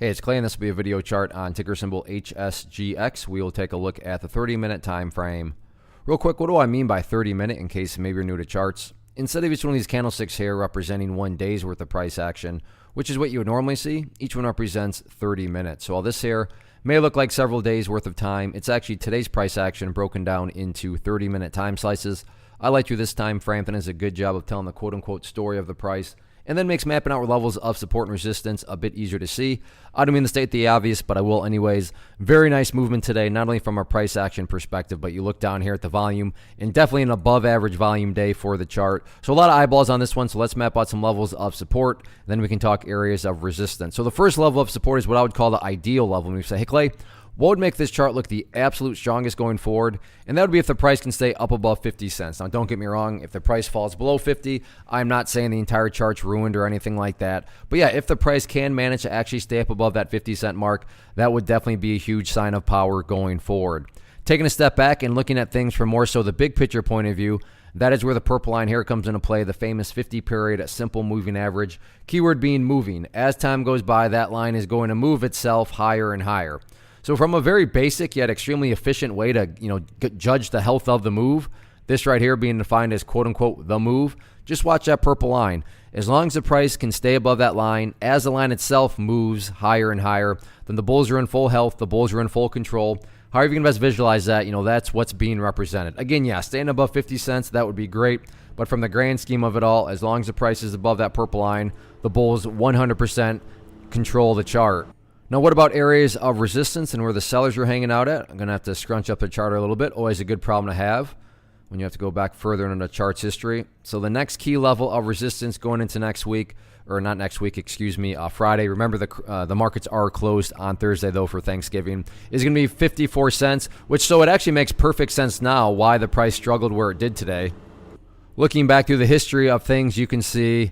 Hey, it's Clay, and this will be a video chart on ticker symbol HSGX. We will take a look at the 30-minute time frame. Real quick, what do I mean by 30-minute in case maybe you're new to charts? Instead of each one of these candlesticks here representing 1 day's worth of price action, which is what you would normally see, each one represents 30 minutes. So while this here may look like several days worth of time, it's actually today's price action broken down into 30-minute time slices. I like through this time frame that does a good job of telling the quote-unquote story of the price, and then makes mapping out levels of support and resistance a bit easier to see. I don't mean to state the obvious, but I will anyways. Very nice movement today, not only from a price action perspective, but you look down here at the volume, and definitely an above average volume day for the chart. So a lot of eyeballs on this one, so let's map out some levels of support, then we can talk areas of resistance. So the first level of support is what I would call the ideal level. And we say, hey Clay, what would make this chart look the absolute strongest going forward? And that would be if the price can stay up above 50 cents. Now, don't get me wrong. If the price falls below 50, I'm not saying the entire chart's ruined or anything like that. But yeah, if the price can manage to actually stay up above that 50-cent mark, that would definitely be a huge sign of power going forward. Taking a step back and looking at things from more so the big picture point of view, that is where the purple line here comes into play, the famous 50-period simple moving average. Keyword being moving. As time goes by, that line is going to move itself higher and higher. So from a very basic yet extremely efficient way to judge the health of the move, this right here being defined as quote-unquote the move, just watch that purple line. As long as the price can stay above that line, as the line itself moves higher and higher, then the bulls are in full health, the bulls are in full control. However you can best visualize that, that's what's being represented. Again, yeah, staying above 50 cents, that would be great. But from the grand scheme of it all, as long as the price is above that purple line, the bulls 100% control the chart. Now, what about areas of resistance and where the sellers are hanging out at? I'm going to have to scrunch up the chart a little bit. Always a good problem to have when you have to go back further into the chart's history. So the next key level of resistance going into next week, or not next week, excuse me, Friday. Remember, the markets are closed on Thursday, though, for Thanksgiving, is going to be 54 cents, which so it actually makes perfect sense now why the price struggled where it did today. Looking back through the history of things, you can see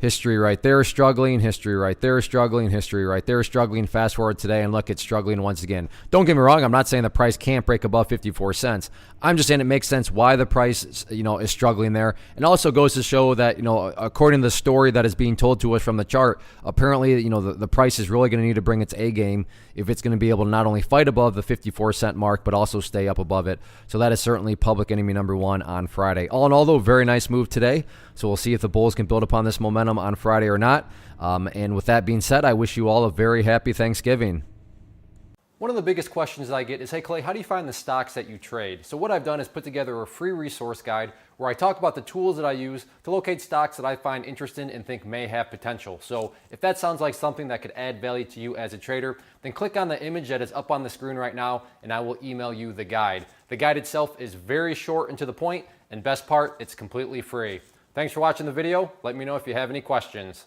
history right there struggling, history right there struggling, history right there struggling. Fast forward today and look, it's struggling once again. Don't get me wrong, I'm not saying the price can't break above 54 cents. I'm just saying it makes sense why the price is struggling there. And also goes to show that, according to the story that is being told to us from the chart, apparently, the price is really going to need to bring its A game if it's going to be able to not only fight above the 54 cent mark, but also stay up above it. So that is certainly public enemy number one on Friday. All in all, though, very nice move today. So we'll see if the bulls can build upon this momentum on Friday or not. And with that being said, I wish you all a very happy Thanksgiving. One of the biggest questions that I get is, hey Clay, how do you find the stocks that you trade? So what I've done is put together a free resource guide where I talk about the tools that I use to locate stocks that I find interesting and think may have potential. So if that sounds like something that could add value to you as a trader, then click on the image that is up on the screen right now and I will email you the guide. The guide itself is very short and to the point, and best part, it's completely free. Thanks for watching the video. Let me know if you have any questions.